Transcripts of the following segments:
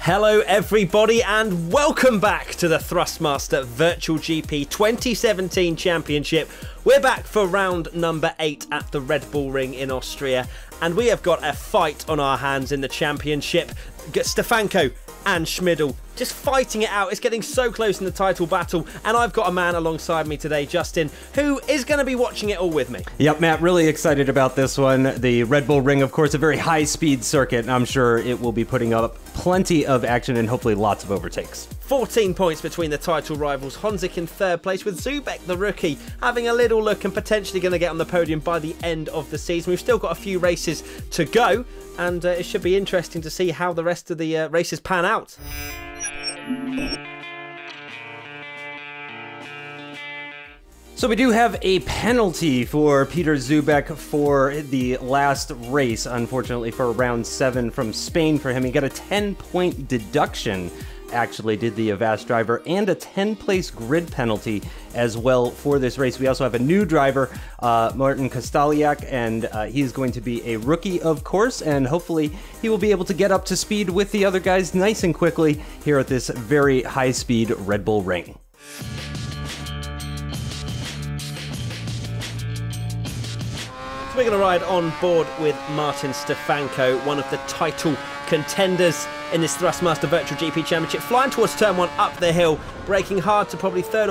Hello everybody and welcome back to the Thrustmaster Virtual GP 2017 Championship. We're back for round number 8 at the Red Bull Ring in Austria, and we have got a fight on our hands in the championship. Stefanko and Schmidl just fighting it out. It's getting so close in the title battle, and I've got a man alongside me today, Justin, who is going to be watching it all with me. Yep, Matt, really excited about this one. The Red Bull Ring, of course, a very high-speed circuit, and I'm sure it will be putting up plenty of action and hopefully lots of overtakes. 14 points between the title rivals. Honzik in third place, with Zubek, the rookie, having a little look and potentially going to get on the podium by the end of the season. We've still got a few races to go, and it should be interesting to see how the rest of the races pan out. So we do have a penalty for Peter Zubek for the last race, unfortunately, for round 7 from Spain for him. He got a 10-point deduction, actually, did the Avast driver, and a 10-place grid penalty as well for this race. We also have a new driver, Martin Kostaliak, and he's going to be a rookie, of course, and hopefully he will be able to get up to speed with the other guys nice and quickly here at this very high-speed Red Bull Ring. We're going to ride on board with Martin Stefanko, one of the title contenders in this Thrustmaster Virtual GP Championship, flying towards turn 1 up the hill, braking hard to probably third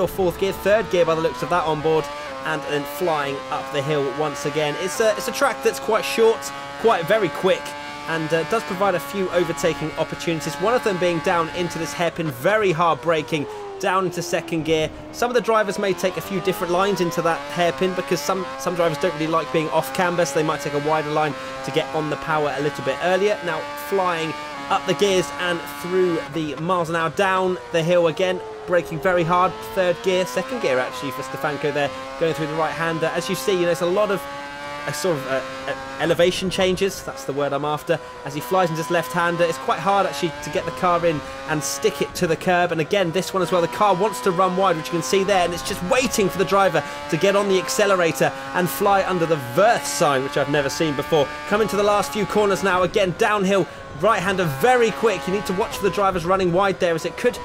gear by the looks of that on board, and then flying up the hill once again. It's a track that's quite short, very quick, and does provide a few overtaking opportunities, one of them being down into this hairpin, very hard braking, down into second gear. Some of the drivers may take a few different lines into that hairpin because some drivers don't really like being off camber, so they might take a wider line to get on the power a little bit earlier. Now flying up the gears and through the miles an hour down the hill again, braking very hard, second gear actually for Stefanko there, going through the right hander. As you see, there's a lot of elevation changes, that's the word I'm after, as he flies into his left-hander. It's quite hard actually to get the car in and stick it to the curb, and again this one as well, the car wants to run wide, which you can see there, and it's just waiting for the driver to get on the accelerator and fly under the Verth sign, which I've never seen before. Coming to the last few corners now, again downhill, right-hander very quick. You need to watch for the drivers running wide there, as it could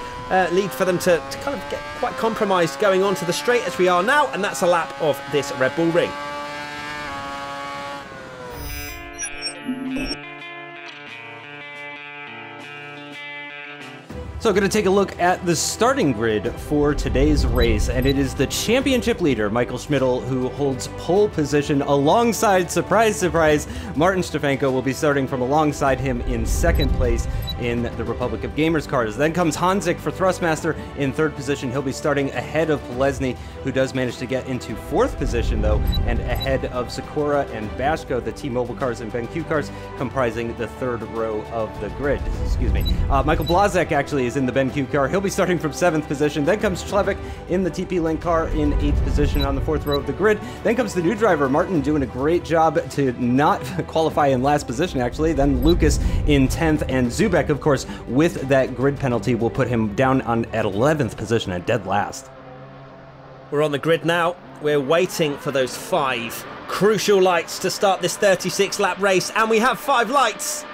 lead for them to kind of get quite compromised going onto the straight as we are now, and that's a lap of this Red Bull Ring. So going to take a look at the starting grid for today's race, and it is the championship leader, Michael Schmidl, who holds pole position alongside, surprise, surprise, Martin Stefanko will be starting from alongside him in second place in the Republic of Gamers cars. Then comes Honzik for Thrustmaster in third position. He'll be starting ahead of Polesny, who does manage to get into fourth position though, and ahead of Sakura and Bashko, the T-Mobile cars and BenQ cars, comprising the third row of the grid. Excuse me. Michael Blazek actually is in the BenQ car. He'll be starting from 7th position. Then comes Chlevik in the TP Link car in 8th position on the 4th row of the grid. Then comes the new driver, Martin, doing a great job to not qualify in last position, actually. Then Lucas in 10th, and Zubek, of course, with that grid penalty, will put him down at 11th position at dead last. We're on the grid now. We're waiting for those 5 crucial lights to start this 36-lap race, and we have 5 lights.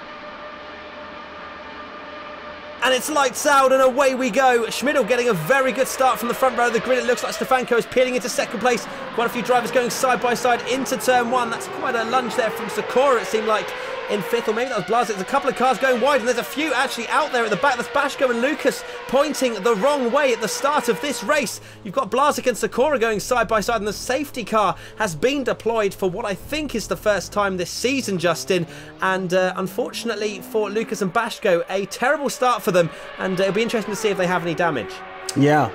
And it's lights out and away we go. Schmidl getting a very good start from the front row of the grid. It looks like Stefanko is peeling into second place. Quite a few drivers going side by side into turn 1. That's quite a lunge there from Sakura, it seemed like, in 5th, or maybe that was Blazek. There's a couple of cars going wide, and there's a few actually out there at the back. That's Bashko and Lucas pointing the wrong way at the start of this race. You've got Blazek and Sakura going side by side, and the safety car has been deployed for what I think is the first time this season, Justin. And unfortunately for Lucas and Bashko, a terrible start for them, and it'll be interesting to see if they have any damage. Yeah,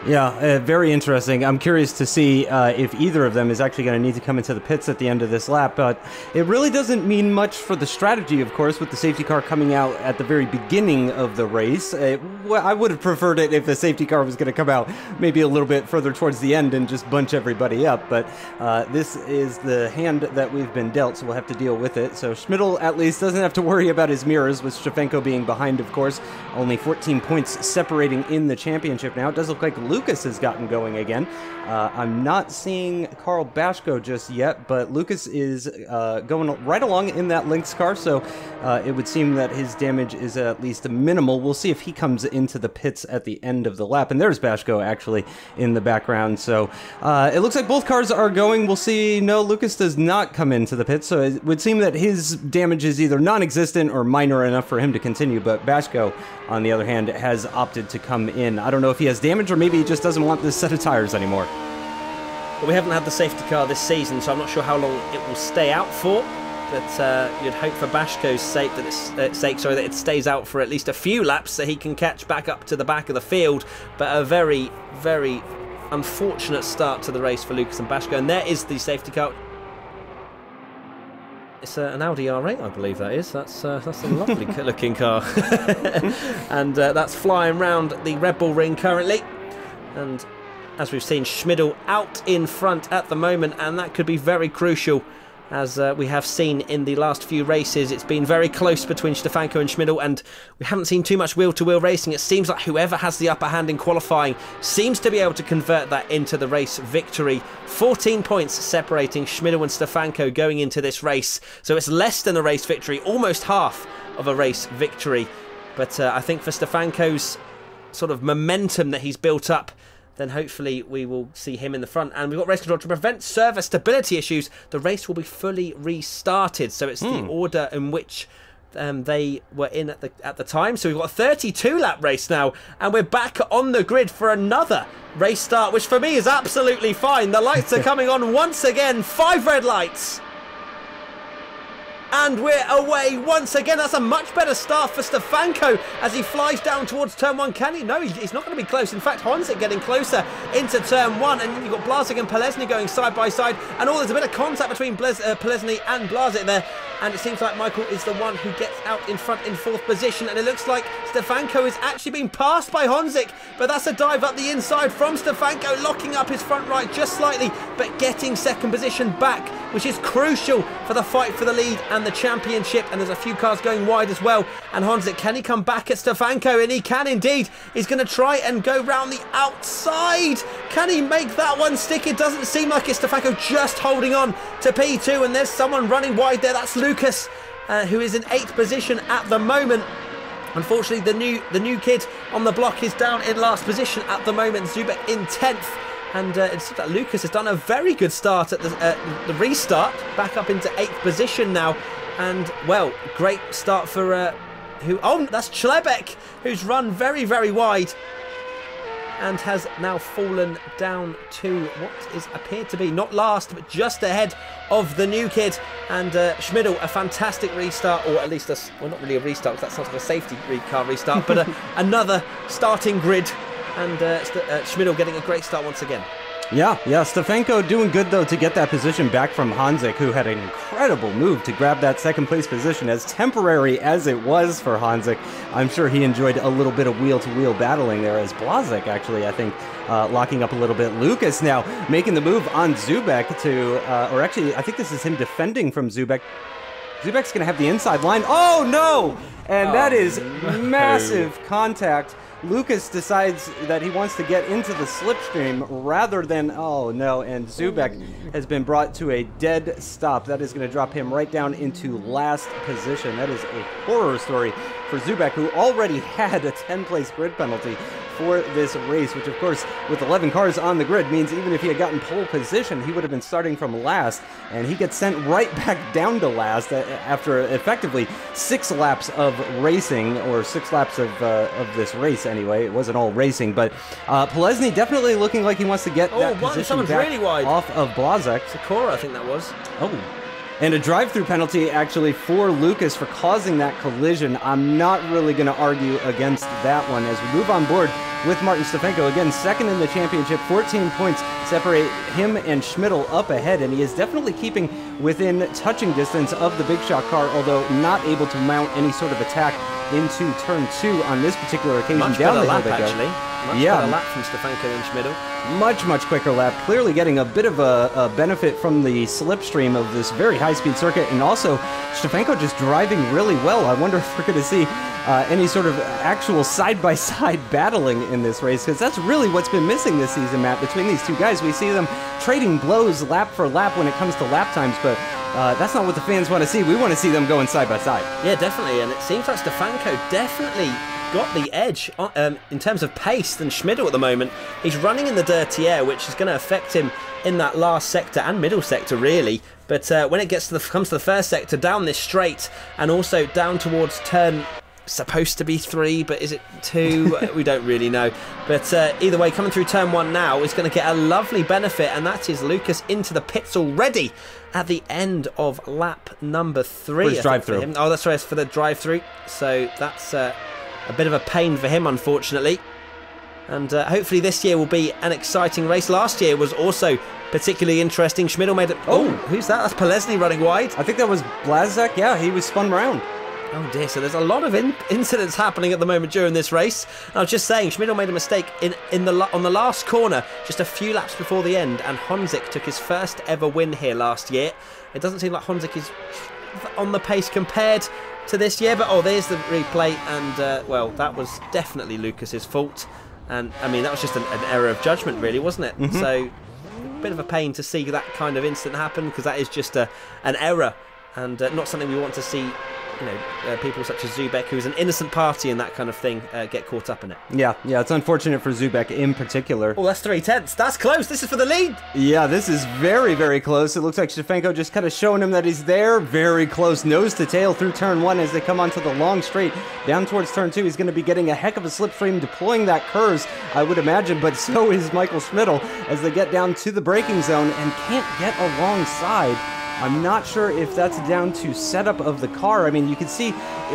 very interesting. I'm curious to see if either of them is actually going to need to come into the pits at the end of this lap, but it really doesn't mean much for the strategy, of course, with the safety car coming out at the very beginning of the race. I would have preferred it if the safety car was going to come out maybe a little bit further towards the end and just bunch everybody up, but this is the hand that we've been dealt, so we'll have to deal with it. So Schmidl at least doesn't have to worry about his mirrors, with Stefanko being behind, of course. Only 14 points separating in the championship now. It does look like Lucas has gotten going again. I'm not seeing Carl Bashko just yet, but Lucas is going right along in that Lynx car, so it would seem that his damage is at least minimal. We'll see if he comes into the pits at the end of the lap, and there's Bashko actually in the background, so it looks like both cars are going. We'll see. No, Lucas does not come into the pits, so it would seem that his damage is either non-existent or minor enough for him to continue, but Bashko, on the other hand, has opted to come in. I don't know if he has damage or maybe he just doesn't want this set of tires anymore. Well, we haven't had the safety car this season, so I'm not sure how long it will stay out for. But you'd hope for Bashko's sake that it stays out for at least a few laps so he can catch back up to the back of the field. But a very, very unfortunate start to the race for Lucas and Bashko. And there is the safety car. It's an Audi R8, I believe that is. That's a lovely looking car. And that's flying round the Red Bull ring currently. And as we've seen, Schmidl out in front at the moment, and that could be very crucial. As we have seen in the last few races, it's been very close between Stefanko and Schmidl, and we haven't seen too much wheel-to-wheel racing. It seems like whoever has the upper hand in qualifying seems to be able to convert that into the race victory. 14 points separating Schmidl and Stefanko going into this race, so it's less than a race victory, almost half of a race victory. But I think for Stefanko's sort of momentum that he's built up, then hopefully we will see him in the front. And we've got race control to prevent server stability issues. The race will be fully restarted. So it's the order in which they were in at the time. So we've got a 32-lap race now, and we're back on the grid for another race start, which for me is absolutely fine. The lights are coming on once again. 5 red lights. And we're away once again. That's a much better start for Stefanko as he flies down towards turn 1. Can he? No, he's not going to be close. In fact, Honzik getting closer into turn 1. And then you've got Blazik and Polesny going side by side. And there's a bit of contact between Polesny and Blazik there. And it seems like Michael is the one who gets out in front in 4th position. And it looks like Stefanko is actually being passed by Honzik. But that's a dive up the inside from Stefanko, locking up his front right just slightly, but getting 2nd position back, which is crucial for the fight for the lead and the championship. And there's a few cars going wide as well. And Honzik, can he come back at Stefanko? And he can indeed. He's going to try and go round the outside. Can he make that one stick? It doesn't seem like it's. Stefanko just holding on to P2, and there's someone running wide there. That's Lucas, who is in 8th position at the moment. Unfortunately, the new kid on the block is down in last position at the moment. Zubek in 10th. And it seems like Lucas has done a very good start at the restart, back up into 8th position now. And, well, great start for that's Chlebek, who's run very, very wide and has now fallen down to what is appeared to be not last, but just ahead of the new kid. And Schmidl, a fantastic restart, or at least well, not really a restart, because that sounds like a safety car restart, but another starting grid. And Schmidl getting a great start once again. Yeah, Stefanko doing good, though, to get that position back from Honzik, who had an incredible move to grab that 2nd place position. As temporary as it was for Honzik, I'm sure he enjoyed a little bit of wheel-to-wheel battling there, as Blazik, actually, I think, locking up a little bit. Lucas now making the move on Zubek to, or actually, I think this is him defending from Zubek. Zubek's going to have the inside line. Oh, no! And that is massive contact. Lucas decides that he wants to get into the slipstream rather than, oh no, and Zubek has been brought to a dead stop. That is going to drop him right down into last position. That is a horror story for Zubek, who already had a 10-place grid penalty for this race, which of course, with 11 cars on the grid, means even if he had gotten pole position, he would have been starting from last, and he gets sent right back down to last after effectively 6 laps of racing, or 6 laps of this race anyway. It wasn't all racing, but Polesny definitely looking like he wants to get that position back really wide off of Blazik. Sakura, I think that was. And a drive-through penalty, actually, for Lucas for causing that collision. I'm not really going to argue against that one as we move on board with Martin Stefanko. Again, 2nd in the championship, 14 points separate him and Schmidl up ahead, and he is definitely keeping within touching distance of the Big Shot car, although not able to mount any sort of attack into turn 2 on this particular occasion. Much down better the lap, hill they go. actually. Much better lap from Stefanko and Schmidl. Much quicker lap, clearly getting a bit of a benefit from the slipstream of this very high-speed circuit, and also Stefanko just driving really well. I wonder if we're going to see any sort of actual side-by-side battling in this race, because that's really what's been missing this season, Matt, between these two guys. We see them trading blows lap for lap when it comes to lap times, but that's not what the fans want to see. We want to see them going side-by-side. Yeah, definitely, and it seems like Stefanko definitely got the edge in terms of pace than Schmidl at the moment. He's running in the dirty air, which is going to affect him in that last sector and middle sector, really. But when it comes to the first sector, down this straight, and also down towards turn, supposed to be 3, but is it 2? We don't really know. But either way, coming through turn 1 now is going to get a lovely benefit, and that is Lucas into the pits already at the end of lap number 3. For his drive-through. Oh, that's right, it's for the drive-through. So that's a bit of a pain for him, unfortunately. And hopefully this year will be an exciting race. Last year was also particularly interesting. Schmidl made it... Oh, who's that? That's Polesny running wide. I think that was Blazek. Yeah, he was spun around. Oh dear, so there's a lot of incidents happening at the moment during this race. And I was just saying, Schmidl made a mistake on the last corner, just a few laps before the end, and Honzik took his first ever win here last year. It doesn't seem like Honzik is on the pace compared to this year, but oh, there's the replay, and well, that was definitely Lucas's fault. And I mean, that was just an error of judgment, really, wasn't it? So, a bit of a pain to see that kind of incident happen, because that is just an error, and not something we want to see. You know, people such as Zubek, who's an innocent party in that kind of thing, get caught up in it. Yeah, it's unfortunate for Zubek in particular. Oh, that's 3/10. That's close. This is for the lead. Yeah, this is very close. It looks like Stefanko just kind of showing him that he's there. Very close, nose to tail through turn 1 as they come onto the long straight. Down towards turn 2, he's going to be getting a heck of a slipstream, deploying that KERS, I would imagine, but so is Michael Schmidl as they get down to the braking zone and can't get alongside. I'm not sure if that's down to setup of the car. I mean, you can see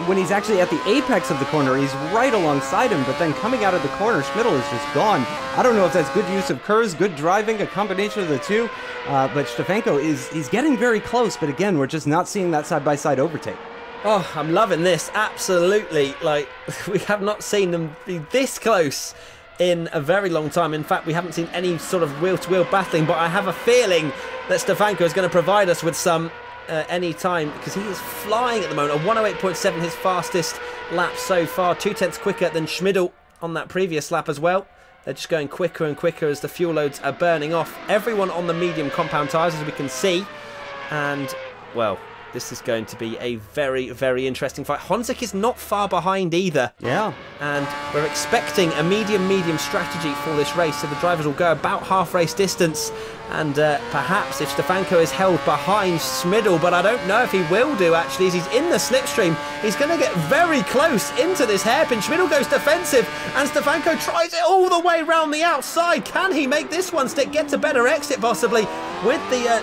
when he's actually at the apex of the corner, he's right alongside him, but then coming out of the corner, Schmidl is just gone. I don't know if that's good use of KERS, good driving, a combination of the two, but Stefanko he's getting very close, but again, we're just not seeing that side-by-side overtake. Oh, I'm loving this, absolutely. Like, we have not seen them be this close in a very long time. In fact, we haven't seen any sort of wheel-to-wheel battling, but I have a feeling that Stefanko is going to provide us with some any time, because he is flying at the moment. A 108.7, his fastest lap so far, 0.2 quicker than Schmidl on that previous lap as well. They're just going quicker and quicker as the fuel loads are burning off. Everyone on the medium compound tyres, as we can see, and well, this is going to be a very interesting fight. Honzik is not far behind either. Yeah. And we're expecting a medium strategy for this race, so the drivers will go about half race distance, and perhaps if Stefanko is held behind Schmidl, but I don't know if he will do actually, as he's in the slipstream. He's going to get very close into this hairpin. Schmidl goes defensive, and Stefanko tries it all the way around the outside. Can he make this one stick? Gets a better exit possibly with the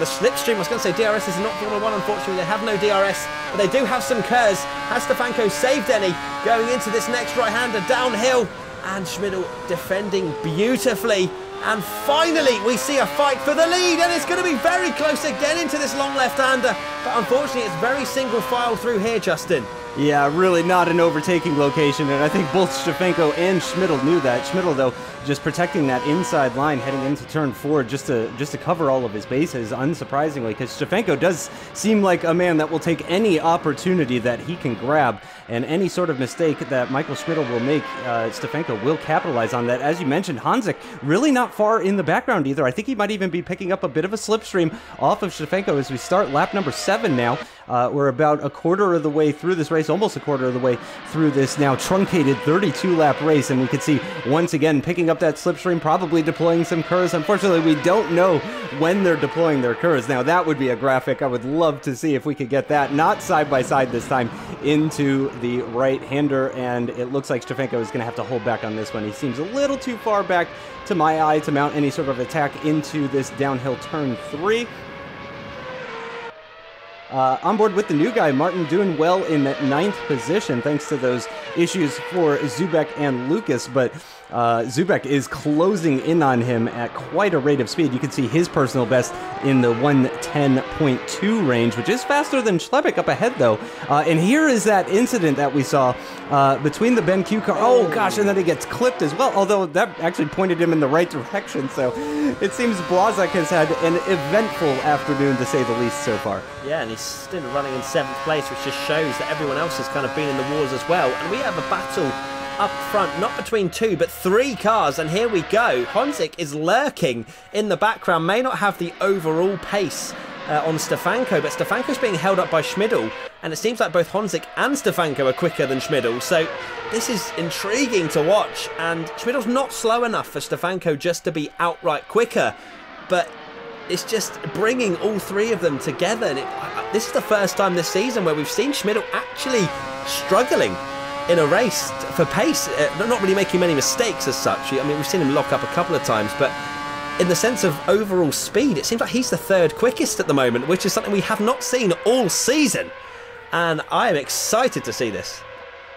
slipstream. I was going to say DRS is not Formula 1, unfortunately. They have no DRS, but they do have some KERS. Has Stefanko saved any going into this next right-hander downhill? And Schmidl defending beautifully. And finally, we see a fight for the lead, and it's going to be very close again into this long left-hander. But unfortunately, it's very single file through here, Justin. Yeah, really not an overtaking location, and I think both Stefanko and Schmidl knew that. Schmidl, though, just protecting that inside line heading into turn 4 just to cover all of his bases, unsurprisingly, because Stefanko does seem like a man that will take any opportunity that he can grab, and any sort of mistake that Michael Schmidl will make, Stefanko will capitalize on that. As you mentioned, Honzik really not far in the background either. I think he might even be picking up a bit of a slipstream off of Stefanko as we start lap number 7 now. We're about a quarter of the way through this race, almost a quarter of the way through this now truncated 32-lap race, and we can see once again picking up that slipstream, probably deploying some KERS. Unfortunately, we don't know when they're deploying their KERS. Now, that would be a graphic I would love to see if we could get that, not side by side this time, into the right-hander, and it looks like Stefanko is going to have to hold back on this one. He seems a little too far back to my eye to mount any sort of attack into this downhill turn 3. On board with the new guy, Martin doing well in that 9th position thanks to those issues for Zubek and Lucas, but Zubek is closing in on him at quite a rate of speed. You can see his personal best in the 110.2 range, which is faster than Schlebeck up ahead, though. And here is that incident that we saw between the BenQ car. Oh, gosh, and then he gets clipped as well, although that actually pointed him in the right direction. So it seems Blazek has had an eventful afternoon, to say the least, so far. Yeah, and he's still running in 7th place, which just shows that everyone else has kind of been in the wars as well. And we have a battle up front, not between 2 but 3 cars, and here we go. Honzik is lurking in the background, may not have the overall pace on Stefanko, but Stefanko's being held up by Schmidl, and it seems like both Honzik and Stefanko are quicker than Schmidl, so this is intriguing to watch. And Schmidl's not slow enough for Stefanko just to be outright quicker, but it's just bringing all 3 of them together. And this is the first time this season where we've seen Schmidl actually struggling in a race for pace, not really making many mistakes as such. I mean, we've seen him lock up a couple of times, but in the sense of overall speed, it seems like he's the 3rd quickest at the moment, which is something we have not seen all season. And I am excited to see this.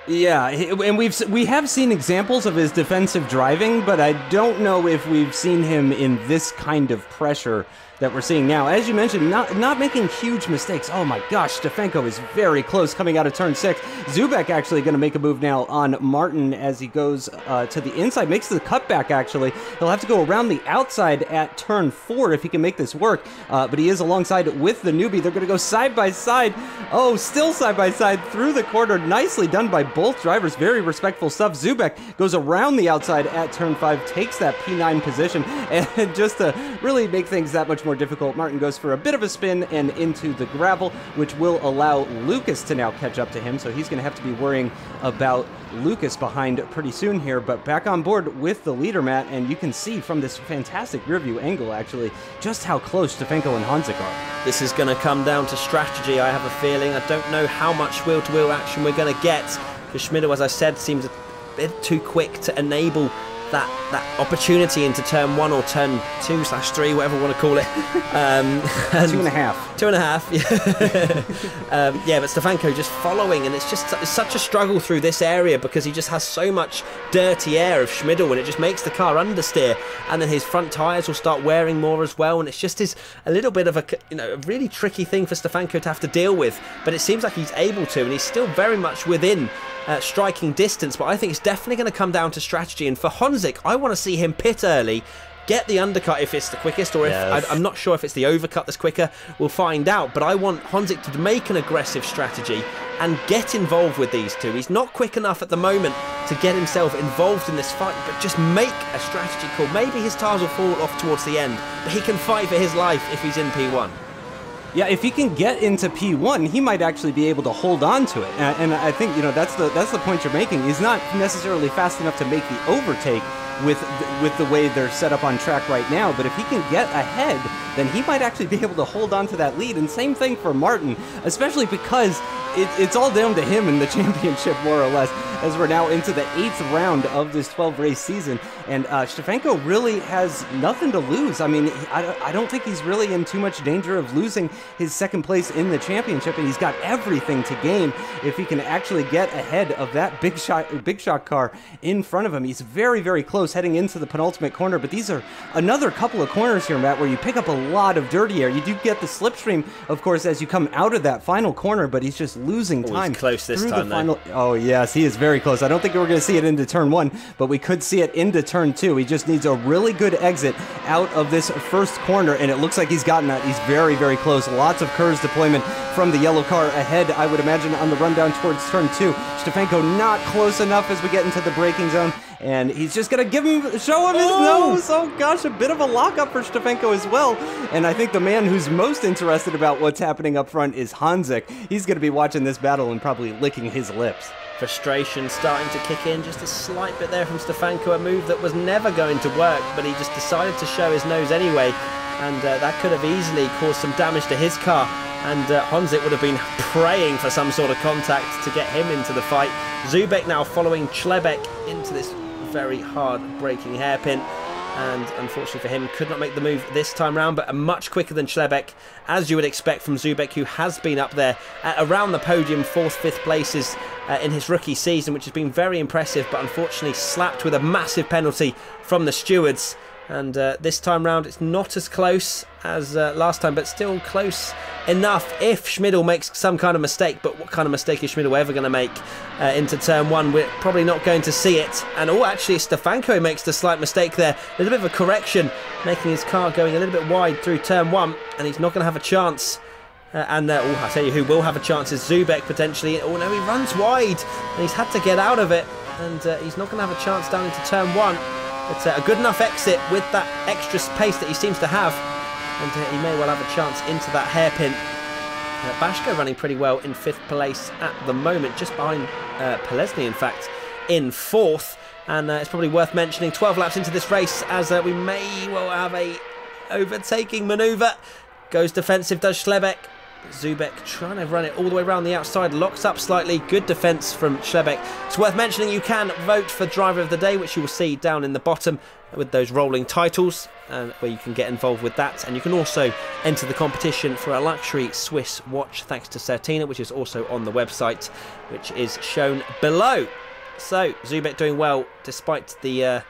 Yeah, and we have seen examples of his defensive driving, but I don't know if we've seen him in this kind of pressure that we're seeing now. As you mentioned, not making huge mistakes. Oh my gosh, Stefanko is very close coming out of turn 6. Zubek actually going to make a move now on Martin as he goes to the inside, makes the cutback actually. He'll have to go around the outside at turn 4 if he can make this work, but he is alongside with the newbie. They're going to go side by side. Oh, still side by side through the corner. Nicely done by both drivers. Very respectful stuff. Zubek goes around the outside at turn 5, takes that P9 position, and just to really make things that much more difficult, Martin goes for a bit of a spin and into the gravel, which will allow Lucas to now catch up to him, so he's going to have to be worrying about Lucas behind pretty soon here. But back on board with the leader, Matt, and you can see from this fantastic rear view angle actually just how close Stefanko and Honzik are. This is going to come down to strategy, I have a feeling. I don't know how much wheel-to-wheel action we're going to get, because Schmidl, as I said, seems a bit too quick to enable that opportunity into turn 1 or turn 2/3, whatever you want to call it. 2.5. 2.5, yeah. Yeah, but Stefanko just following, and it's such a struggle through this area because he just has so much dirty air of Schmidl, and it just makes the car understeer, and then his front tyres will start wearing more as well, and it's just a little bit of a really tricky thing for Stefanko to have to deal with, but it seems like he's able to, and he's still very much within striking distance. But I think it's definitely going to come down to strategy, and for Honzik, I want to see him pit early, get the undercut if it's the quickest, or if I'm not sure if it's the overcut that's quicker. We'll find out, but I want Honzik to make an aggressive strategy and get involved with these two. He's not quick enough at the moment to get himself involved in this fight, but just make a strategy call. Maybe his tyres will fall off towards the end, but he can fight for his life if he's in P1. Yeah, if he can get into P1, he might actually be able to hold on to it. And I think, that's the point you're making. He's not necessarily fast enough to make the overtake with the way they're set up on track right now, but if he can get ahead, then he might actually be able to hold on to that lead. And same thing for Martin, especially because it's all down to him in the championship, more or less, as we're now into the 8th round of this 12-race season. And Stefanko really has nothing to lose. I mean, I don't think he's really in too much danger of losing his 2nd place in the championship, and he's got everything to gain if he can actually get ahead of that big shot car in front of him. He's very, very close heading into the penultimate corner, but these are another couple of corners here, Matt, where you pick up a lot of dirty air. You do get the slipstream, of course, as you come out of that final corner, but he's just losing time. He's close this time, though. Oh, yes, he is very close. I don't think we're going to see it into turn 1, but we could see it into turn 2. He just needs a really good exit out of this first corner, and it looks like he's gotten that. He's very, very close. Lots of curves deployment from the yellow car ahead, I would imagine, on the rundown towards turn 2. Stefanko not close enough as we get into the braking zone, and he's just going to show him his nose. Oh gosh, a bit of a lockup for Stefanko as well. And I think the man who's most interested about what's happening up front is Honzik. He's going to be watching this battle and probably licking his lips. Frustration starting to kick in, just a slight bit there from Stefanko, a move that was never going to work, but he just decided to show his nose anyway, and that could have easily caused some damage to his car, and Honzik would have been praying for some sort of contact to get him into the fight. Zubek now following Schlebeck into this very hard braking hairpin, and unfortunately for him, could not make the move this time round, but much quicker than Schlebeck, as you would expect from Zubek, who has been up there at around the podium, 4th, 5th places in his rookie season, which has been very impressive, but unfortunately slapped with a massive penalty from the stewards. And this time round, it's not as close as last time, but still close enough if Schmidl makes some kind of mistake. But what kind of mistake is Schmidl ever going to make into turn 1? We're probably not going to see it. And actually, Stefanko makes the slight mistake there. A little bit of a correction, making his car going a little bit wide through turn 1, and he's not going to have a chance. I tell you who will have a chance is Zubek, potentially. Oh no, he runs wide, and he's had to get out of it, and he's not going to have a chance down into turn 1. But a good enough exit with that extra pace that he seems to have, and he may well have a chance into that hairpin. Bashko running pretty well in 5th place at the moment, just behind Pelesny, in fact, in 4th. And it's probably worth mentioning 12 laps into this race, as we may well have a overtaking manoeuvre. Goes defensive, does Schlebeck. Zubek trying to run it all the way around the outside, locks up slightly. Good defence from Schlebeck. It's worth mentioning you can vote for Driver of the Day, which you will see down in the bottom with those rolling titles, where you can get involved with that. And you can also enter the competition for a luxury Swiss watch, thanks to Certina, which is also on the website, which is shown below. So Zubek doing well despite the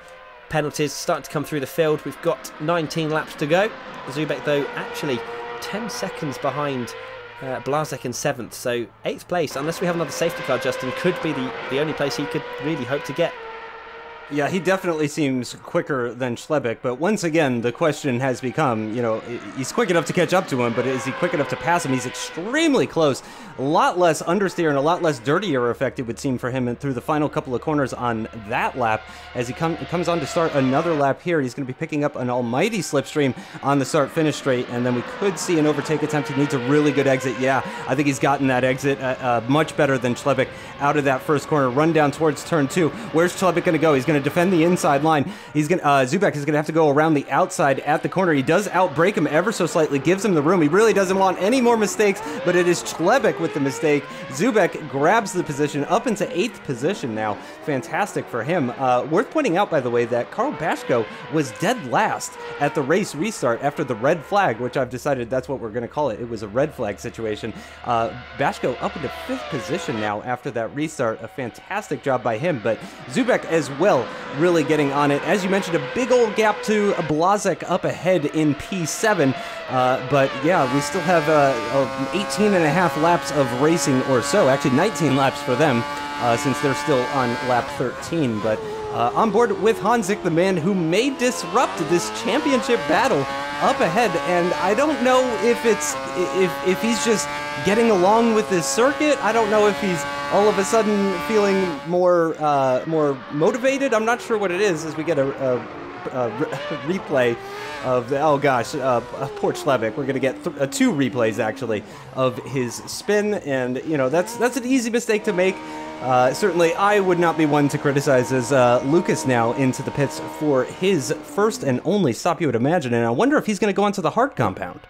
penalties starting to come through the field. We've got 19 laps to go. Zubek, though, actually 10 seconds behind Blazek in 7th, so 8th place, unless we have another safety car, Justin, could be the only place he could really hope to get. Yeah, he definitely seems quicker than Schlebeck, but once again, the question has become, you know, he's quick enough to catch up to him, but is he quick enough to pass him? He's extremely close. A lot less understeer and a lot less dirtier effect, it would seem, for him through the final couple of corners on that lap. As he comes on to start another lap here, he's going to be picking up an almighty slipstream on the start-finish straight, and then we could see an overtake attempt. He needs a really good exit. Yeah, I think he's gotten that exit much better than Schlebeck out of that first corner. Run down towards turn 2. Where's Schlebeck going to go? He's going to defend the inside line. He's going Zubek is going to have to go around the outside at the corner. He does outbrake him ever so slightly, gives him the room. He really doesn't want any more mistakes, but it is Schlebeck with the mistake. Zubek grabs the position up into 8th position now. Fantastic for him. Worth pointing out, by the way, that Karl Bashko was dead last at the race restart after the red flag, which I've decided that's what we're going to call it. It was a red flag situation. Bashko up into 5th position now after that restart. A fantastic job by him, but Zubek as well really getting on it. As you mentioned, a big old gap to Blazek up ahead in P7, but yeah, we still have 18 and a half laps of racing or so, actually 19 laps for them, since they're still on lap 13, but on board with Hanzik, the man who may disrupt this championship battle up ahead, and I don't know if it's if he's just getting along with this circuit. I don't know if he's all of a sudden feeling more motivated. I'm not sure what it is, as we get a replay of the, oh gosh, poor Schlebeck. We're going to get 2 replays, actually, of his spin, and, you know, that's an easy mistake to make. Certainly, I would not be one to criticize, as Lucas now into the pits for his first and only stop, you would imagine, and I wonder if he's going to go onto the hard compound.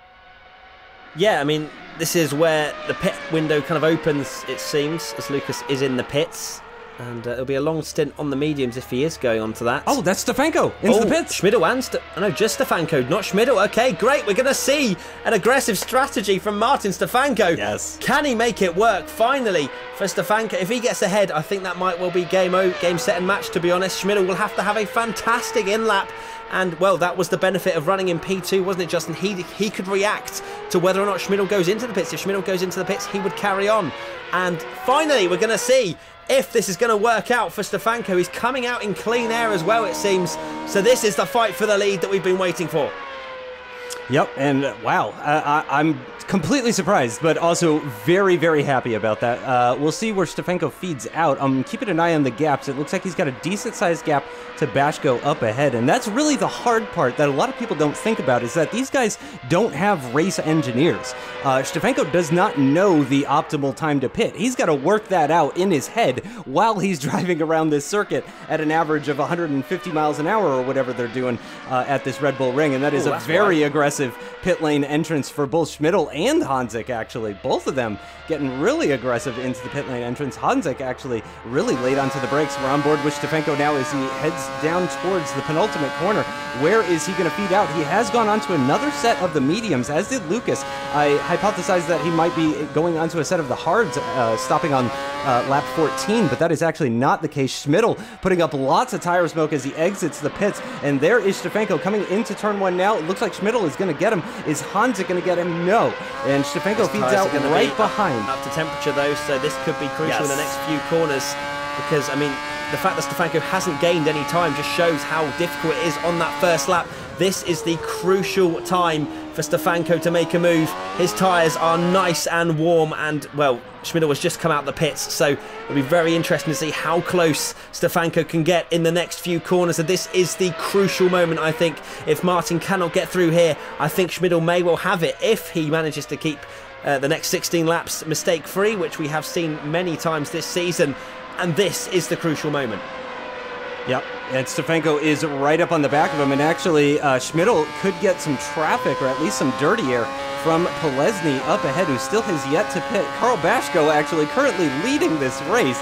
Yeah, I mean, this is where the pit window kind of opens, it seems, as Lucas is in the pits. And it'll be a long stint on the mediums if he is going on to that. Oh, that's Stefanko into the pits. Schmidl and no, just Stefanko, not Schmidl. Okay, great. We're going to see an aggressive strategy from Martin Stefanko. Yes. Can he make it work finally for Stefanko? If he gets ahead, I think that might well be game, set and match, to be honest. Schmidl will have to have a fantastic in-lap. And, well, that was the benefit of running in P2, wasn't it, Justin? He could react to whether or not Schmidl goes into the pits. If Schmidl goes into the pits, he would carry on. And finally, we're going to see if this is going to work out for Stefanko. He's coming out in clean air as well, it seems. So this is the fight for the lead that we've been waiting for. Yep, and wow, I'm completely surprised, but also very, very happy about that. We'll see where Stefanko feeds out. I'm keeping an eye on the gaps. It looks like he's got a decent-sized gap to Bashko up ahead, and that's really the hard part that a lot of people don't think about, is that these guys don't have race engineers. Stefanko does not know the optimal time to pit. He's got to work that out in his head while he's driving around this circuit at an average of 150 miles an hour or whatever they're doing at this Red Bull Ring, and that is a very aggressive pit lane entrance for both Schmidl and Hanzik, actually. Both of them getting really aggressive into the pit lane entrance. Hanzik actually really late onto the brakes. We're on board with Stefanko now as he heads down towards the penultimate corner. Where is he going to feed out? He has gone on to another set of the mediums, as did Lucas. I hypothesized that he might be going onto a set of the hards, stopping on lap 14, but that is actually not the case. Schmidl putting up lots of tire smoke as he exits the pits, and there is Stefanko coming into turn 1 now. It looks like Schmidl is going to get him. Is Hanzik going to get him? No. And Stefanko feeds out right behind. Up to temperature though, so this could be crucial in the next few corners, because I mean, the fact that Stefanko hasn't gained any time just shows how difficult it is on that first lap. This is the crucial time for Stefanko to make a move. His tyres are nice and warm, and, well, Schmidl has just come out the pits, so it'll be very interesting to see how close Stefanko can get in the next few corners. And this is the crucial moment, I think. If Martin cannot get through here, I think Schmidl may well have it if he manages to keep the next 16 laps mistake-free, which we have seen many times this season. And this is the crucial moment. Yep, and Stefanko is right up on the back of him, and actually Schmidl could get some traffic, or at least some dirty air, from Polesny up ahead, who still has yet to pit. Karl Bashko actually currently leading this race,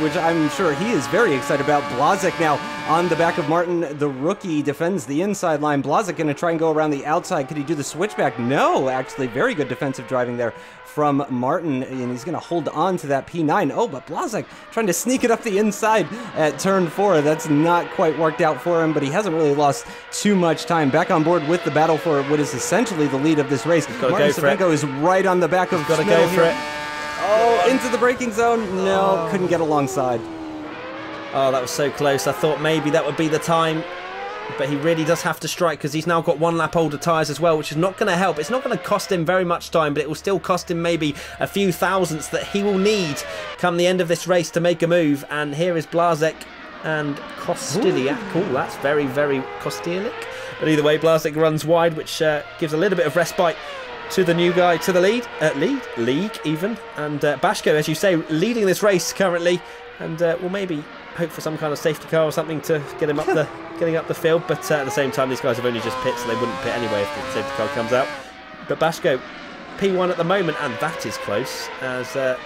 which I'm sure he is very excited about. Blazek now on the back of Martin. The rookie defends the inside line. Blazek going to try and go around the outside. Could he do the switchback? No, actually, very good defensive driving there from Martin, and he's going to hold on to that P9. Oh, but Blazek trying to sneak it up the inside at turn 4. That's not quite worked out for him, but he hasn't really lost too much time. Back on board with the battle for what is essentially the lead of this race. Martin Stefanko is right on the back of Schmidl. Got to go for it. Oh, into the braking zone. No, couldn't get alongside. Oh, that was so close. I thought maybe that would be the time. But he really does have to strike, because he's now got 1 lap older tyres as well, which is not going to help. It's not going to cost him very much time, but it will still cost him maybe a few thousandths that he will need come the end of this race to make a move. And here is Blazek and Kostyliak. Oh, that's very, very Kostyliak. But either way, Blazek runs wide, which gives a little bit of respite to the new guy to the lead even. And Bashko, as you say, leading this race currently, and will maybe hope for some kind of safety car or something to get him up the getting up the field. But at the same time, these guys have only just pit, so they wouldn't pit anyway if the safety car comes out. But Bashko P1 at the moment, and that is close, as we're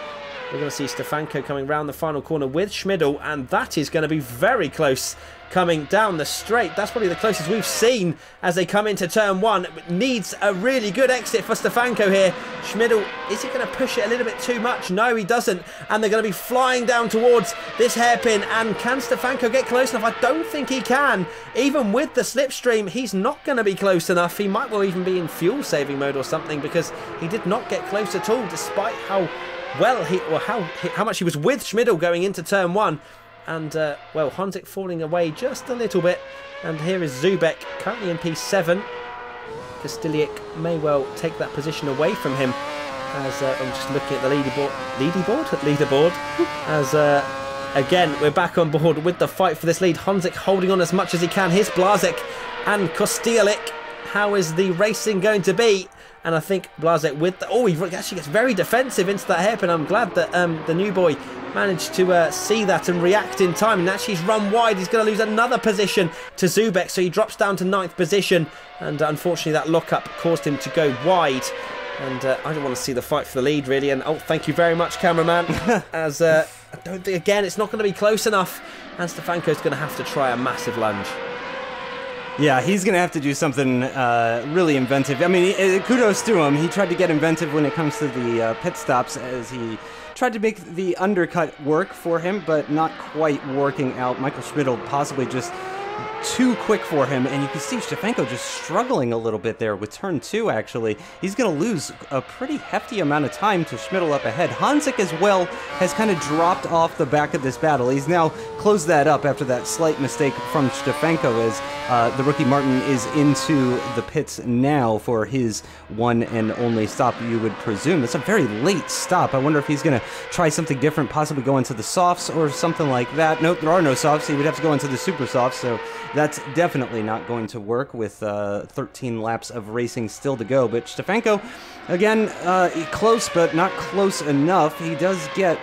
going to see Stefanko coming round the final corner with Schmidl, and that is going to be very close coming down the straight. That's probably the closest we've seen as they come into turn 1. It needs a really good exit for Stefanko here. Schmidl, is he going to push it a little bit too much? No, he doesn't. And they're going to be flying down towards this hairpin. And can Stefanko get close enough? I don't think he can. Even with the slipstream, he's not going to be close enough. He might well even be in fuel saving mode or something, because he did not get close at all, despite how well how much he was with Schmidl going into turn 1. And, well, Hanzik falling away just a little bit. And here is Zubek, currently in P7. Kostyliak may well take that position away from him. As I'm just looking at the leaderboard. As, again, we're back on board with the fight for this lead. Hanzik holding on as much as he can. Here's Blazek and Kostyliak. How is the racing going to be? And I think Blazek with the... Oh, he actually gets very defensive into that hairpin. I'm glad that the new boy managed to see that and react in time. And actually he's run wide. He's going to lose another position to Zubek. So he drops down to 9th position. And unfortunately that lockup caused him to go wide. And I don't want to see the fight for the lead, really. And oh, thank you very much, cameraman. As I don't think, again, it's not going to be close enough. And Stefanko's going to have to try a massive lunge. Yeah, he's going to have to do something really inventive. I mean, kudos to him. He tried to get inventive when it comes to the pit stops, as he tried to make the undercut work for him, but not quite working out. Michael Schmidl possibly just too quick for him, and you can see Stefanko just struggling a little bit there with turn 2, actually. He's going to lose a pretty hefty amount of time to Schmidl up ahead. Hanzik as well has kind of dropped off the back of this battle. He's now closed that up after that slight mistake from Stefanko, as the rookie Martin is into the pits now for his one and only stop, you would presume. It's a very late stop. I wonder if he's going to try something different, possibly go into the softs or something like that. Nope, there are no softs. He would have to go into the super softs, so that's definitely not going to work with 13 laps of racing still to go. But Stefanko, again, close, but not close enough. He does get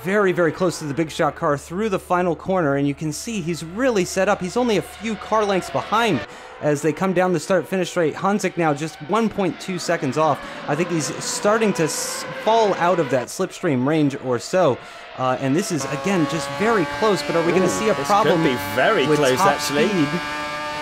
very, very close to the big shot car through the final corner, and you can see he's really set up. He's only a few car lengths behind as they come down the start-finish straight. Hanzik now just 1.2 seconds off. I think he's starting to fall out of that slipstream range or so. And this is, again, just very close, but are we going to see a problem? This could be very with close, top actually. Speed?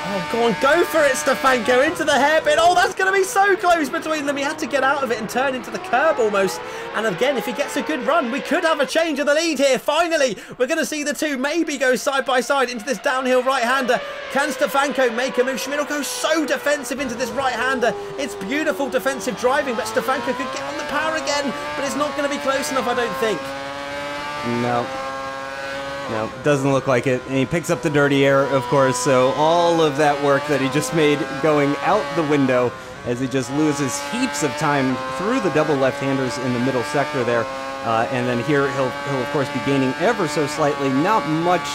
Oh, go on, go for it, Stefanko, into the hairpin. Oh, that's going to be so close between them. He had to get out of it and turn into the curb almost. And again, if he gets a good run, we could have a change of the lead here. Finally, we're going to see the two maybe go side by side into this downhill right-hander. Can Stefanko make a move? Schmidl goes so defensive into this right-hander. It's beautiful defensive driving, but Stefanko could get on the power again, but it's not going to be close enough, I don't think. No. No, doesn't look like it. And he picks up the dirty air, of course, so all of that work that he just made going out the window as he just loses heaps of time through the double left-handers in the middle sector there. And then here he'll of course be gaining ever so slightly. Not much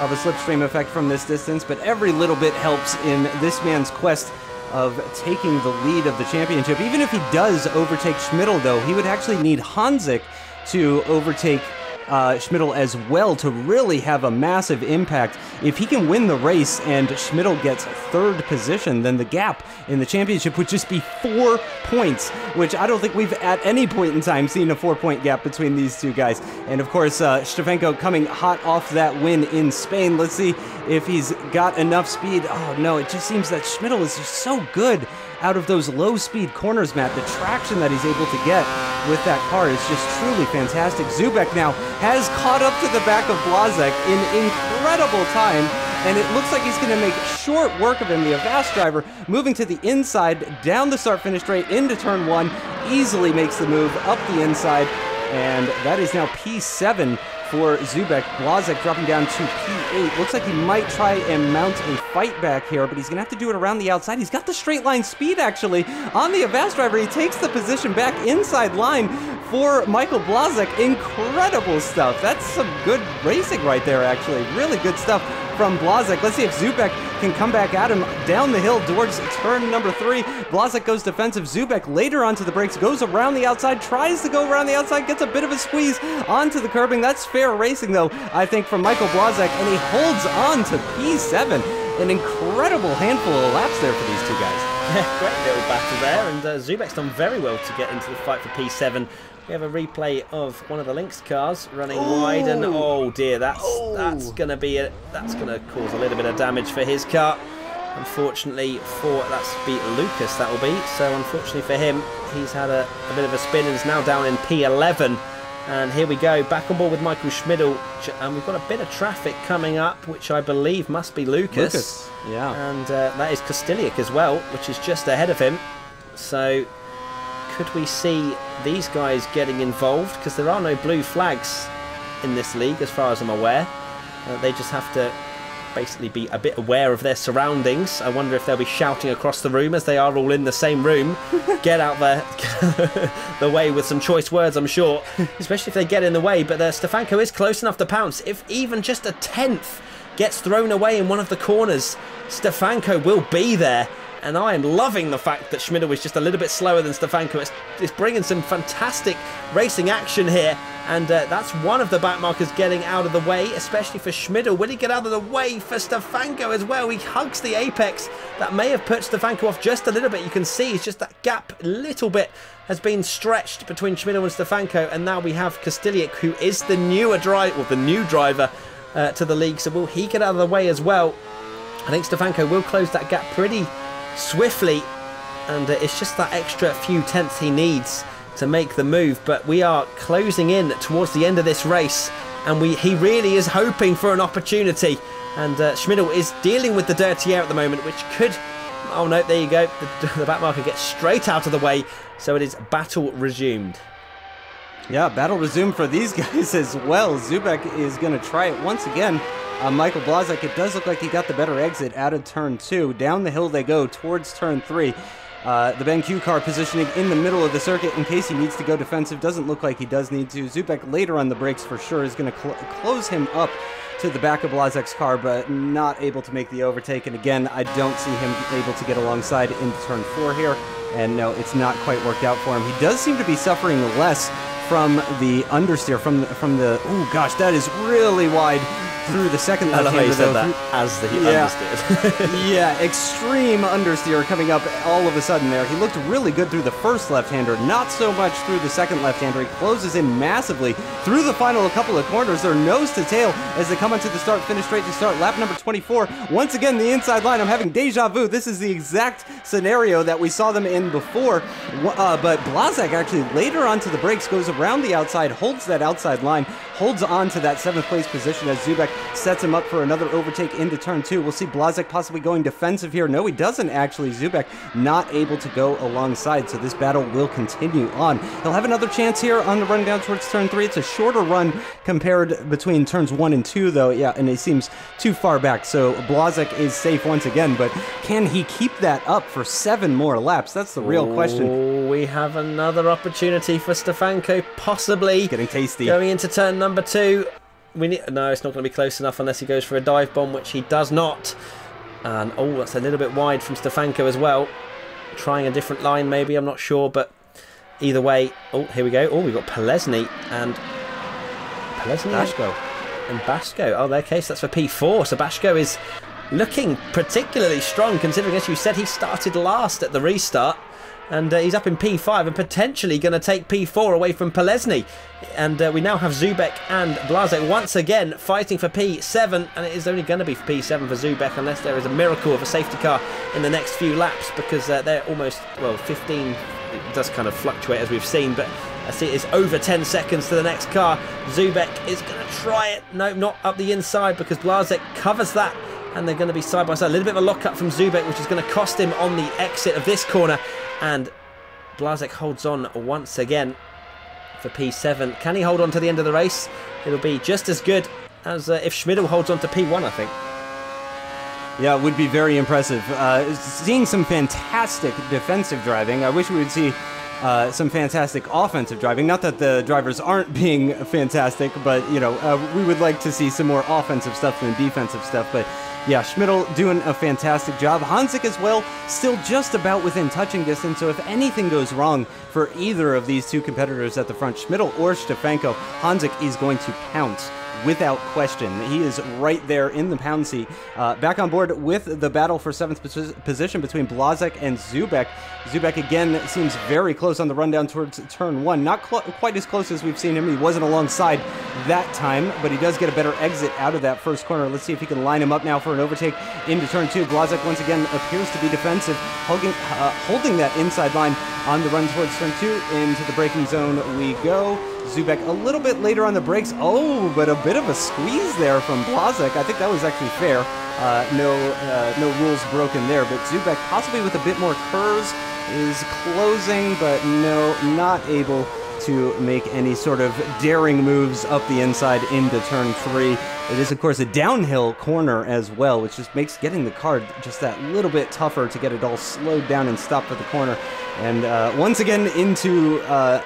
of a slipstream effect from this distance, but every little bit helps in this man's quest of taking the lead of the championship. Even if he does overtake Schmidl, though, he would actually need Hanzik to overtake Schmidl as well to really have a massive impact. If he can win the race and Schmidl gets third position, then the gap in the championship would just be 4 points, which I don't think we've at any point in time seen a 4-point gap between these two guys. And of course, Stefanko coming hot off that win in Spain. Let's see if he's got enough speed. Oh no, it just seems that Schmidl is just so good out of those low-speed corners, Matt. The traction that he's able to get with that car is just truly fantastic. Zubek now has caught up to the back of Blazek in incredible time, and it looks like he's going to make short work of him. The Avast driver moving to the inside, down the start-finish straight into turn 1, easily makes the move up the inside, and that is now P7 for Zubek. Blazek dropping down to P8. Looks like he might try and mount a fight back here, but he's going to have to do it around the outside. He's got the straight line speed, actually, on the Avast driver. He takes the position back inside line for Michael Blazek. Incredible stuff. That's some good racing right there, actually. Really good stuff from Blazek. Let's see if Zubek can come back at him down the hill towards turn number 3. Blazek goes defensive. Zubek later onto the brakes, goes around the outside, tries to go around the outside, gets a bit of a squeeze onto the curbing. That's fair racing, though, I think, from Michael Blazek, and he holds on to P7. An incredible handful of laps there for these two guys. Yeah, great little battle there, and Zubek's done very well to get into the fight for P7. We have a replay of one of the Lynx cars running wide, and oh dear, that's gonna cause a little bit of damage for his car. Unfortunately that's Lucas, that will be. So unfortunately for him, he's had a bit of a spin and is now down in P11. And here we go, back on board with Michael Schmidl, and we've got a bit of traffic coming up, which I believe must be Lucas. Yeah. And that is Kostiliak as well, which is just ahead of him. So could we see these guys getting involved? Because there are no blue flags in this league, as far as I'm aware. They just have to basically be a bit aware of their surroundings. I wonder if they'll be shouting across the room as they are all in the same room. Get out the way with some choice words, I'm sure, especially if they get in the way. But Stefanko is close enough to pounce. If even just a tenth gets thrown away in one of the corners, Stefanko will be there. And I am loving the fact that Schmidl is just a little bit slower than Stefanko. It's bringing some fantastic racing action here. And that's one of the back markers getting out of the way, especially for Schmidl. Will he get out of the way for Stefanko as well? He hugs the apex. That may have put Stefanko off just a little bit. You can see it's just that gap a little bit has been stretched between Schmidl and Stefanko. And now we have Kostiliak, who is the newer driver, or the new driver to the league. So will he get out of the way as well? I think Stefanko will close that gap pretty swiftly, and it's just that extra few tenths he needs to make the move. But we are closing in towards the end of this race, and he really is hoping for an opportunity. And Schmidl is dealing with the dirty air at the moment, which could... Oh no, there you go. The back marker gets straight out of the way, so it is battle resumed. Yeah, battle resumed for these guys as well. Zubek is going to try it once again. Michael Blazek, it does look like he got the better exit out of turn 2. Down the hill they go towards turn 3. The BenQ car positioning in the middle of the circuit in case he needs to go defensive. Doesn't look like he does need to. Zubek later on the brakes for sure is going to close him up to the back of Blazek's car, but not able to make the overtake. And again, I don't see him able to get alongside into turn 4 here. And no, it's not quite worked out for him. He does seem to be suffering less from the understeer, from the oh gosh, that is really wide through the second left-hander. I love how you said that as the understeer. Yeah, extreme understeer coming up all of a sudden there. He looked really good through the first left-hander, not so much through the second left-hander. He closes in massively through the final couple of corners. They're nose to tail as they come onto the start, finish straight to start. Lap number 24. Once again, the inside line. I'm having deja vu. This is the exact scenario that we saw them in before. But Blazek actually later onto the brakes goes around the outside, holds that outside line, holds on to that 7th place position as Zubek sets him up for another overtake into turn 2. We'll see Blazek possibly going defensive here. No, he doesn't actually. Zubek not able to go alongside, so this battle will continue on. He'll have another chance here on the run down towards turn 3. It's a shorter run compared between turns 1 and 2, though. Yeah, and it seems too far back, so Blazek is safe once again, but can he keep that up for 7 more laps? That's the real question. We have another opportunity for Stefanko, possibly. Getting tasty. Going into turn number 2. No, it's not going to be close enough unless he goes for a dive bomb, which he does not. And, oh, that's a little bit wide from Stefanko as well. Trying a different line, maybe, I'm not sure, but either way. Oh, here we go. Oh, we've got Polesny and Bashko. And Bashko. Oh, their case, that's for P4. So Bashko is looking particularly strong, considering, as you said, he started last at the restart. And he's up in P5 and potentially going to take P4 away from Polesny. And we now have Zubek and Blazek once again fighting for P7. And it is only going to be for P7 for Zubek unless there is a miracle of a safety car in the next few laps. Because they're almost, well, 15. It does kind of fluctuate as we've seen. But I see it's over 10 seconds to the next car. Zubek is going to try it. No, not up the inside because Blazek covers that. And they're going to be side by side. A little bit of a lock-up from Zubek, which is going to cost him on the exit of this corner. And Blazek holds on once again for P7. Can he hold on to the end of the race? It'll be just as good as if Schmidl holds on to P1, I think. Yeah, it would be very impressive. Seeing some fantastic defensive driving. I wish we would see some fantastic offensive driving. Not that the drivers aren't being fantastic, but, you know, we would like to see some more offensive stuff than defensive stuff. But yeah, Schmidl doing a fantastic job. Hanzik as well, still just about within touching distance. So if anything goes wrong for either of these two competitors at the front, Schmidl or Stefanko, Hanzik is going to pounce without question. He is right there in the pound seat. Back on board with the battle for 7th position between Blazek and Zubek. Zubek again seems very close on the rundown towards turn 1. Not quite as close as we've seen him. He wasn't alongside that time, but he does get a better exit out of that first corner. Let's see if he can line him up now for an overtake into turn 2. Blazek once again appears to be defensive, holding that inside line on the run towards turn 2. Into the braking zone we go. Zubek a little bit later on the brakes. Oh, but a bit of a squeeze there from Blazek. I think that was actually fair. No rules broken there. But Zubek possibly with a bit more curves is closing, but no, not able to make any sort of daring moves up the inside into turn 3. It is, of course, a downhill corner as well, which just makes getting the car just that little bit tougher to get it all slowed down and stopped at the corner. And once again into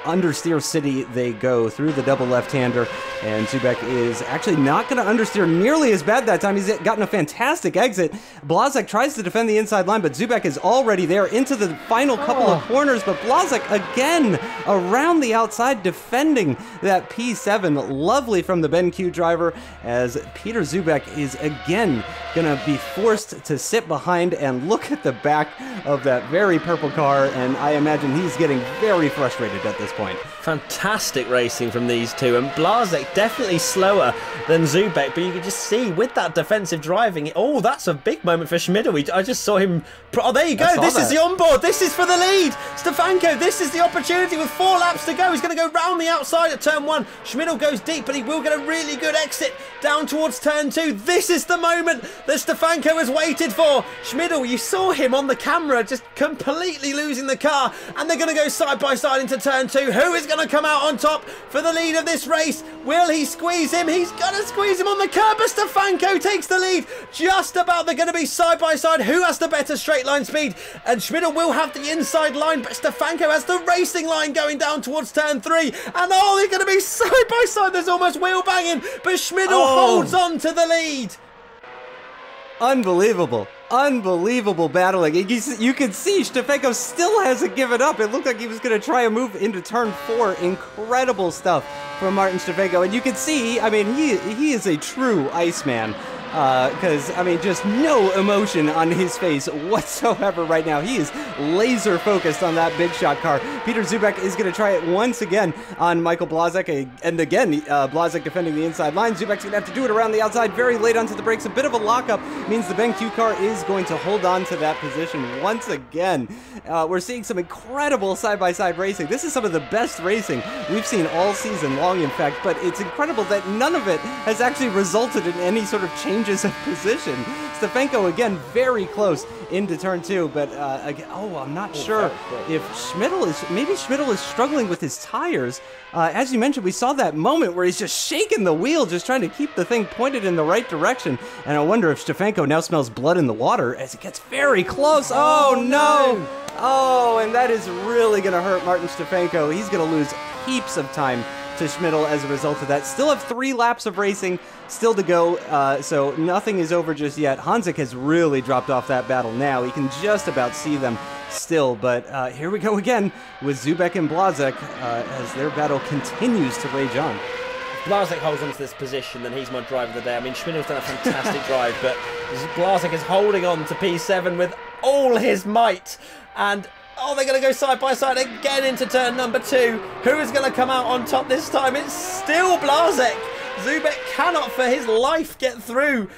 understeer city they go through the double left-hander. And Zubek is actually not going to understeer nearly as bad that time. He's gotten a fantastic exit. Blazek tries to defend the inside line, but Zubek is already there into the final couple of corners. But Blazek again around the outside defending that P7. Lovely from the BenQ driver as Peter Zubek is again going to be forced to sit behind and look at the back of that very purple car. And I imagine he's getting very frustrated at this point. Fantastic racing from these two, and Blazek definitely slower than Zubek, but you can just see with that defensive driving. Oh, that's a big moment for Schmidl. I just saw him. Oh, there you go. This is the onboard. This is for the lead. Stefanko, this is the opportunity with 4 laps to go. He's going to go round the outside at turn 1. Schmidl goes deep, but he will get a really good exit down towards turn 2. This is the moment that Stefanko has waited for. Schmidl, you saw him on the camera just completely losing the car, and they're going to go side by side into turn 2. Who is going to come out on top for the lead of this race? Will he squeeze him? He's going to squeeze him on the curb, but Stefanko takes the lead. Just about. They're going to be side by side. Who has the better straight line speed? And Schmidl will have the inside line, but Stefanko has the racing line going down towards turn 3. And oh, they're going to be side by side. There's almost wheel banging, but Schmidl holds on to the lead. Unbelievable. unbelievable battling. You can see Stefanko still hasn't given up. It looked like he was going to try a move into turn 4. Incredible stuff from Martin Stefanko. And you can see, I mean, he is a true Iceman. Because, I mean, just no emotion on his face whatsoever right now. He is laser focused on that big shot car. Peter Zubek is going to try it once again on Michael Blazek. And again, Blazek defending the inside line. Zubek's going to have to do it around the outside very late onto the brakes. A bit of a lockup means the BenQ car is going to hold on to that position once again. We're seeing some incredible side-by-side racing. This is some of the best racing we've seen all season long, in fact. But it's incredible that none of it has actually resulted in any sort of change of position. Stefanko again very close into turn 2, but again, I'm not sure if maybe Schmidl is struggling with his tires. As you mentioned, we saw that moment where he's just shaking the wheel, just trying to keep the thing pointed in the right direction. And I wonder if Stefanko now smells blood in the water as it gets very close. Oh no! Oh, and that is really going to hurt Martin Stefanko. He's going to lose heaps of time to Schmidl as a result of that. Still have 3 laps of racing still to go, so nothing is over just yet. Hanzik has really dropped off that battle now. He can just about see them still, but here we go again with Zubek and Blazek as their battle continues to rage on. If Blazek holds on to this position, then he's my driver of the day. I mean, Schmidl's done a fantastic drive, but Blazek is holding on to P7 with all his might, and oh, they're going to go side by side again into turn number 2. Who is going to come out on top this time? It's still Blazek. Zubek cannot for his life get through.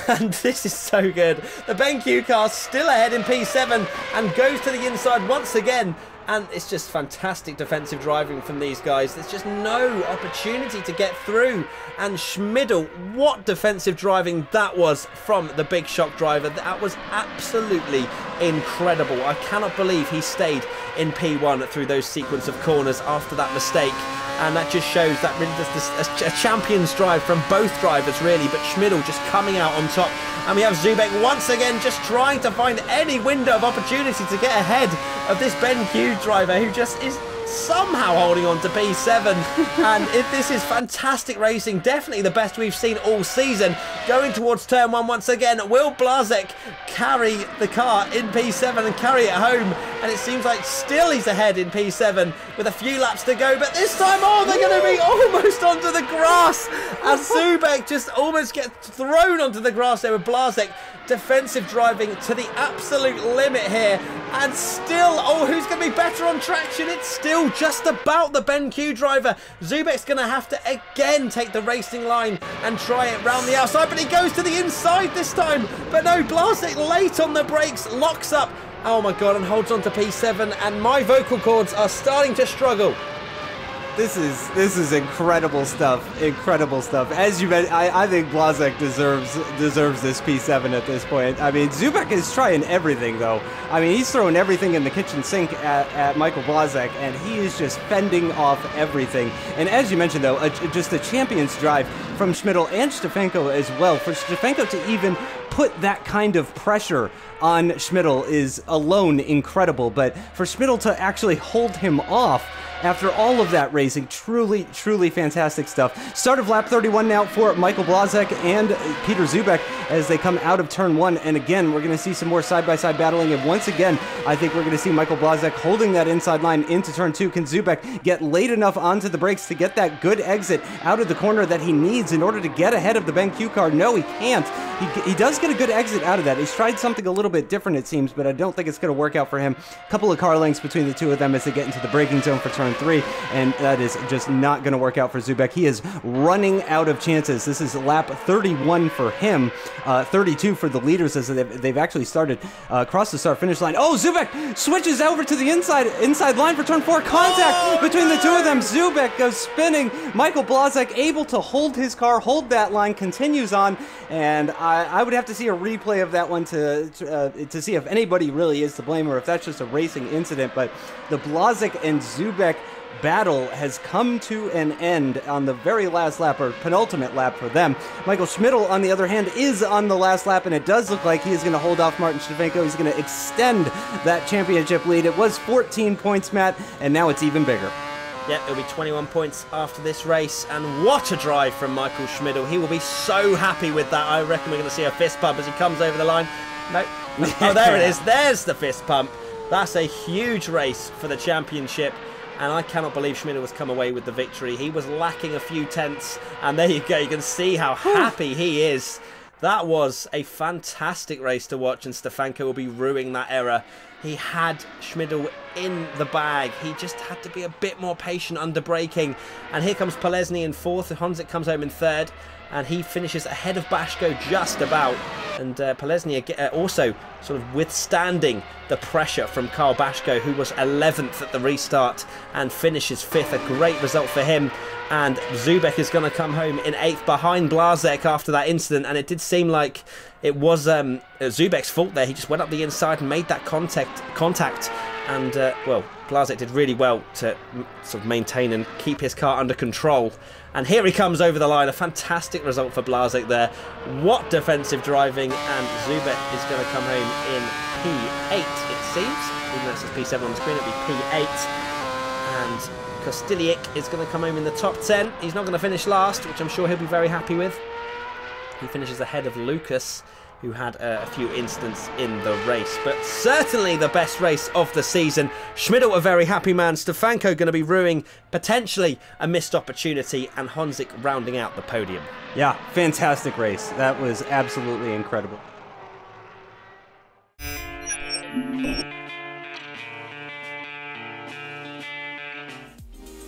And this is so good. The BenQ car still ahead in P7 and goes to the inside once again. And it's just fantastic defensive driving from these guys. There's just no opportunity to get through. And Schmidl, what defensive driving that was from the Big Shock driver. That was absolutely incredible. I cannot believe he stayed in P1 through those sequence of corners after that mistake. And that just shows that really a champion's drive from both drivers, really. But Schmidl just coming out on top. And we have Zubek once again just trying to find any window of opportunity to get ahead of this BenQ driver who just is somehow holding on to P7. And if this is fantastic racing, definitely the best we've seen all season. Going towards turn 1 once again, will Blazek carry the car in P7 and carry it home? And it seems like still he's ahead in P7 with a few laps to go, but this time, oh, they're going to be almost onto the grass as Zubek just almost gets thrown onto the grass there with Blazek. Defensive driving to the absolute limit here, and still, oh, who's going to be better on traction? It's still just about the BenQ driver. Zubek's going to have to again take the racing line and try it round the outside, but he goes to the inside this time. But no, Blazek late on the brakes, locks up, oh my god, and holds on to P7, and my vocal cords are starting to struggle. This is incredible stuff. Incredible stuff. As you mentioned, I think Blazek deserves this P7 at this point. I mean, Zubek is trying everything, though. I mean, he's throwing everything in the kitchen sink at Michael Blazek, and he is just fending off everything. And as you mentioned, though, just a champion's drive from Schmidl and Stefanko as well. For Stefanko to even put that kind of pressure on Schmidl is alone incredible, but for Schmidl to actually hold him off after all of that racing, truly, truly fantastic stuff. Start of lap 31 now for Michael Blazek and Peter Zubek as they come out of turn 1. And again, we're going to see some more side-by-side battling. And once again, I think we're going to see Michael Blazek holding that inside line into turn 2. Can Zubek get late enough onto the brakes to get that good exit out of the corner that he needs in order to get ahead of the BenQ car? No, he can't. He does get a good exit out of that. He's tried something a little bit different, it seems, but I don't think it's going to work out for him. A couple of car lengths between the two of them as they get into the braking zone for turn 3, and that is just not going to work out for Zubek. He is running out of chances. This is lap 31 for him, 32 for the leaders as they've actually started across the start-finish line. Oh, Zubek switches over to the inside line for turn 4. Contact between the two of them. Zubek goes spinning. Michael Blazek able to hold his car, hold that line, continues on, and I would have to see a replay of that one to see if anybody really is to blame or if that's just a racing incident. But the Blazek and Zubek battle has come to an end on the very last lap, or penultimate lap for them. Michael Schmidl, on the other hand, is on the last lap, and it does look like he is going to hold off Martin Stefanko. He's going to extend that championship lead. It was 14 points, Matt, and now it's even bigger. Yeah, it'll be 21 points after this race, and what a drive from Michael Schmidl. He will be so happy with that. I reckon we're going to see a fist bump as he comes over the line. No, Oh, there it is. There's the fist pump. That's a huge race for the championship. And I cannot believe Schmidl has come away with the victory. He was lacking a few tenths. And there you go. You can see how happy he is. That was a fantastic race to watch. And Stefanko will be ruining that error. He had Schmidl in the bag. He just had to be a bit more patient under braking. And here comes Polesny in fourth. Honzik comes home in third. And he finishes ahead of Bashko just about. And Polesny also sort of withstanding the pressure from Karl Bashko, who was 11th at the restart and finishes 5th. A great result for him. And Zubek is going to come home in 8th behind Blazek after that incident. And it did seem like it was Zubek's fault there. He just went up the inside and made that contact. And, well, Blazek did really well to sort of maintain and keep his car under control. And here he comes over the line. A fantastic result for Blazek there. What defensive driving. And Zubek is going to come home in P8, it seems. Even though it says P7 on the screen, it'll be P8. And Kostiliak is going to come home in the top 10. He's not going to finish last, which I'm sure he'll be very happy with. He finishes ahead of Lucas, who had a few incidents in the race. But certainly the best race of the season. Schmidl a very happy man. Stefanko going to be ruining potentially a missed opportunity. And Honzik rounding out the podium. Yeah, fantastic race. That was absolutely incredible.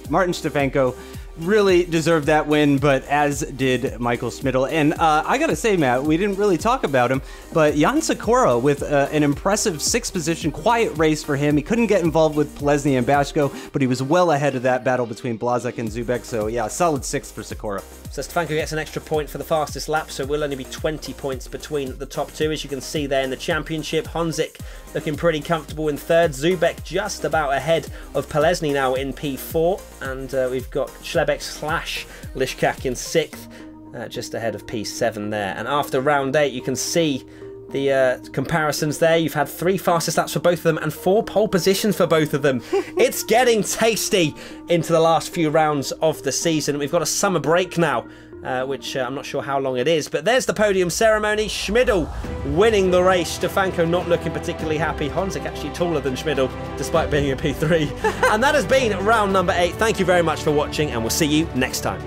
Martin Stefanko really deserved that win, but as did Michael Schmidl. And I gotta say, Matt, we didn't really talk about him, but Jan Sikora with an impressive 6th position, quiet race for him. He couldn't get involved with Polesny and Bashko, but he was well ahead of that battle between Blazek and Zubek. So yeah, solid 6th for Sikora. So Stefanko gets an extra point for the fastest lap, so it will only be 20 points between the top two, as you can see there in the championship. Honzik looking pretty comfortable in 3rd. Zubek just about ahead of Polesny now in P4. And we've got Schlebeck/Lishkak in 6th, just ahead of P7 there. And after round 8, you can see the comparisons there. You've had 3 fastest laps for both of them and 4 pole positions for both of them. It's getting tasty into the last few rounds of the season. We've got a summer break now, which I'm not sure how long it is. But there's the podium ceremony. Schmidl winning the race. Stefanko not looking particularly happy. Honzik actually taller than Schmidl, despite being a P3. And that has been round number 8. Thank you very much for watching, and we'll see you next time.